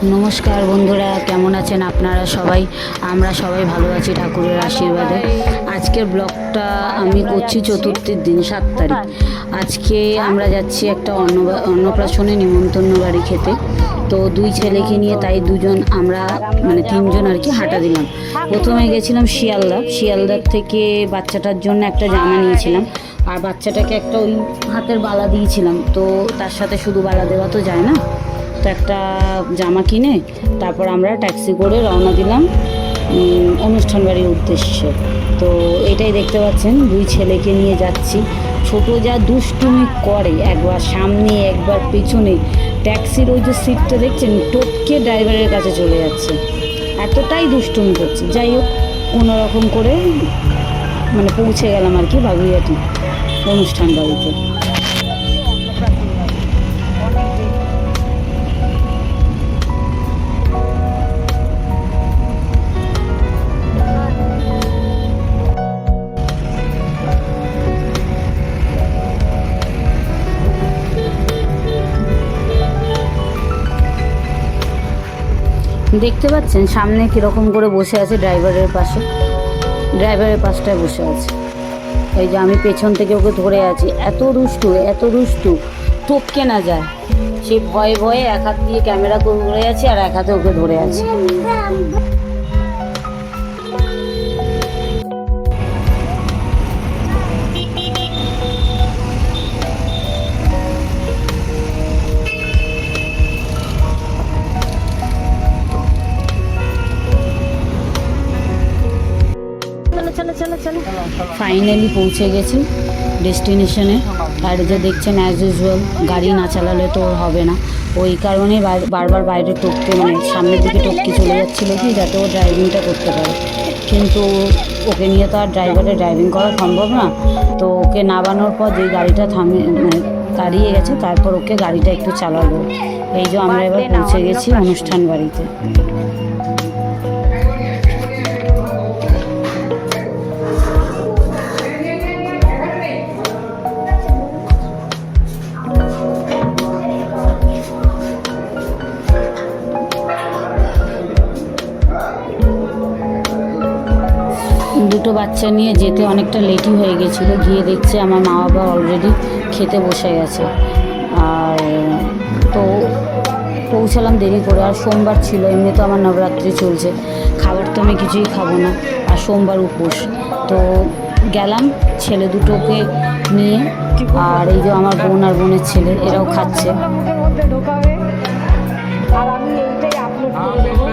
নমস্কার বন্ধুরা, কেমন আছেন আপনারা সবাই? আমরা সবাই ভালো আছি ঠাকুরের আশীর্বাদে। আজকের ব্লগটা আমি করছি চতুর্থীর দিন, 7 তারিখ। আজকে আমরা যাচ্ছি একটা অন্নপ্রাশনে নিমন্ত্রণ বাড়ি খেতে। তো দুই ছেলেকে নিয়ে, তাই দুজন আমরা মানে 3 জন আর কি হাঁটা দিলাম। প্রথমে গেছিলাম শিয়ালদার থেকে বাচ্চাটার জন্য একটা জামা নিয়েছিলাম, আর বাচ্চাটাকে একটা ওই হাতের বালা দিয়েছিলাম। তো তার সাথে শুধু বালা দেওয়া তো যায় না, তো একটা জামা কিনে তারপর আমরা ট্যাক্সি করে রওনা দিলাম অনুষ্ঠান বাড়ির উদ্দেশ্যে। তো এটাই দেখতে পাচ্ছেন, দুই ছেলেকে নিয়ে যাচ্ছি। ছোট যা দুষ্টুমি করে, একবার সামনে একবার পেছনে, ট্যাক্সির ওই যে সিটটা দেখছেন টপকে ড্রাইভারের কাছে চলে যাচ্ছে, এতটাই দুষ্টুমি করছে। যাই হোক, কোনো রকম করে মানে পৌঁছে গেলাম আর কি বাগুইয়াটি অনুষ্ঠান বাড়িতে। দেখতে পাচ্ছেন সামনে কীরকম করে বসে আছে, ড্রাইভারের পাশটায় বসে আছে। এই যে আমি পেছন থেকে ওকে ধরে আছি, এত দুষ্টু টপকে না যায়, সে ভয়ে ভয়ে এক হাত দিয়ে ক্যামেরা করে আছে আর এক হাতে ওকে ধরে আছে। ফাইনালি পৌঁছে গেছি ডেস্টিনেশনে। আর যে দেখছেন অ্যাজ ইউজুয়াল গাড়ি না চালালে তো হবে না, ওই কারণে বারবার বাইরে টপকে মানে সামনের দিকে টপকে চলে যাচ্ছিলো কি যাতে ও ড্রাইভিংটা করতে পারে। কিন্তু ওকে নিয়ে তো আর ড্রাইভিং করা সম্ভব না। তো ওকে নামানোর পর যে গাড়িটা মানে দাঁড়িয়ে গেছে, তারপর ওকে গাড়িটা একটু চালালো। এই যে আমরা এবার পৌঁছে গেছি অনুষ্ঠান বাড়িতে। দুটো বাচ্চা নিয়ে যেতে অনেকটা লেটই হয়ে গেছিলো। গিয়ে দেখছে আমার মা বাবা অলরেডি খেতে বসে গেছে। আর তো পৌঁছালাম দেরি করে, আর সোমবার ছিল, এমনি তো আমার নবরাত্রি চলছে, খাবার তো আমি কিছুই খাবো না, আর সোমবার উপোস। তো গেলাম ছেলে দুটোকে নিয়ে, আর এই যে আমার বোন আর বোনের ছেলে, এরাও খাচ্ছে। আর আমি এইটাই আপলোড করে দেবো।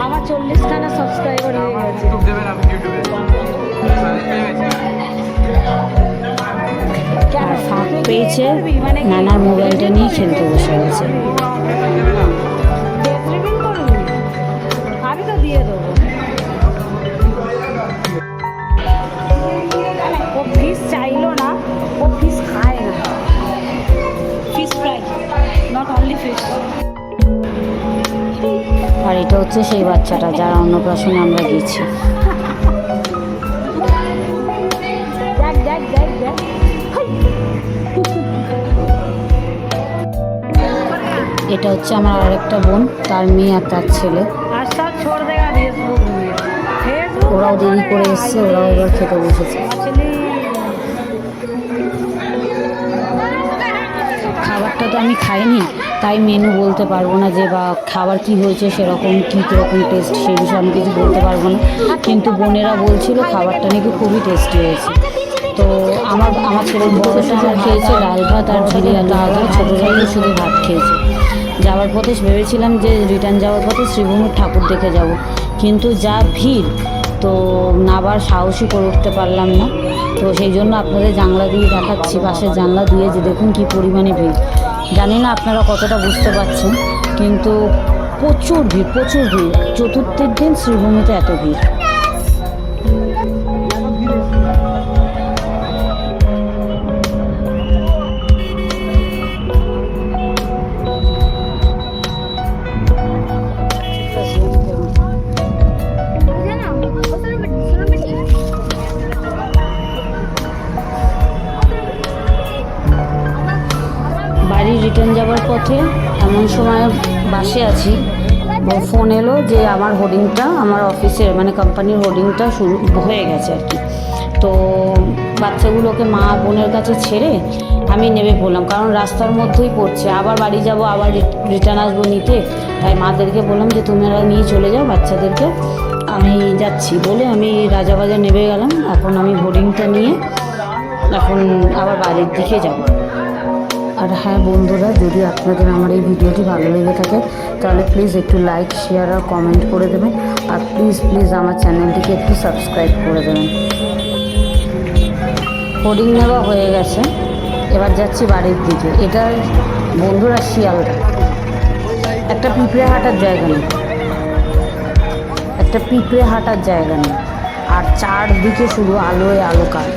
আমার 40খানা সাবস্ক্রাইবার হয়ে গেছে। আর ফাঁক পেয়েছে, নানার মোবাইলটা নিয়ে খেলতে বসে গেছে। আমি তো দিয়ে দেবো। ও ফিশ চাইলো না, ও ফিশ খায় না। Fish fry, not only fish. আর এটা হচ্ছে সেই বাচ্চাটা যার অন্নপ্রাশনে আমরা গেছি। এটা হচ্ছে আমার আরেকটা বোন, তার মেয়ে আর তার ছেলে। ওরাও দেরি করে এসছে, ওরাও এবার খেতে বসেছে। খাবারটা তো আমি খাইনি, তাই মেনু বলতে পারবো না যে বা খাবার কি হয়েছে, সেরকম কীরকম টেস্ট সেই বিষয়ে আমি কিছু বলতে পারবো না। কিন্তু বোনেরা বলছিল খাবারটা নাকি খুবই টেস্টি হয়েছে। তো আমার ছেলের বড়টা খেয়েছে ডাল ভাত আর ঝুড়ি আলু ভাজা, ছোটোটাও শুধু ভাত খেয়েছে। যাওয়ার পথে ভেবেছিলাম যে রিটার্ন যাওয়ার পথে শ্রীভূমির ঠাকুর দেখে যাব, কিন্তু যা ভিড়, তো নাবার সাহসই করে উঠতে পারলাম না। তো সেই জন্য আপনাদের জানলা দিয়ে দেখাচ্ছি, পাশের জানলা দিয়ে, যে দেখুন কী পরিমাণে ভিড়। জানি না আপনারা কতটা বুঝতে পারছেন, কিন্তু প্রচুর ভিড়। চতুর্থীর দিন শ্রীভূমিতে এত ভিড়। রিটার্ন যাওয়ার পথে এমন সময় বাসে আছি, ফোন এলো যে আমার হোর্ডিংটা, আমার অফিসের মানে কোম্পানির হোর্ডিংটা শুরু হয়ে গেছে আর কি। তো বাচ্চাগুলোকে মা বোনের কাছে ছেড়ে আমি নেমে পড়লাম, কারণ রাস্তার মধ্যেই পড়ছে, আবার বাড়ি যাব, আবার রিটার্ন আসবো নিতে। তাই মাদেরকে বললাম যে তোমরা নিয়ে চলে যাও বাচ্চাদেরকে, আমি যাচ্ছি বলে আমি রাজাবাজার নেমে গেলাম। এখন আমি হোর্ডিংটা নিয়ে এখন আবার বাড়ির দিকে যাব। আর হ্যাঁ বন্ধুরা, যদি আপনাদের আমার এই ভিডিওটি ভালো লেগে থাকে তাহলে প্লিজ একটু লাইক, শেয়ার আর কমেন্ট করে দেবেন। আর প্লিজ প্লিজ আমার চ্যানেলটিকে একটু সাবস্ক্রাইব করে দেবেন। হোর্ডিং নেওয়া হয়ে গেছে, এবার যাচ্ছি বাড়ির দিকে। এটা বন্ধুরা শিয়ালদা, একটা পিঁপড়ে হাঁটার জায়গা নেই, একটা পিঁপড়ে হাঁটার জায়গা নেই, আর চারদিকে শুধু আলোয় আলোকার।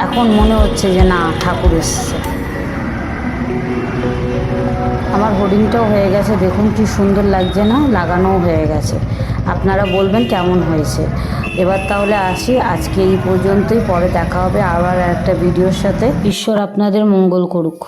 এখন মনে হচ্ছে যে না, ঠাকুর এসছে। আমার হোর্ডিংটাও হয়ে গেছে, দেখুন কি সুন্দর লাগছে না, লাগানোও হয়ে গেছে। আপনারা বলবেন কেমন হয়েছে। এবার তাহলে আসি, আজকে এই পর্যন্তই, পরে দেখা হবে আবার একটা ভিডিওর সাথে। ঈশ্বর আপনাদের মঙ্গল করুক।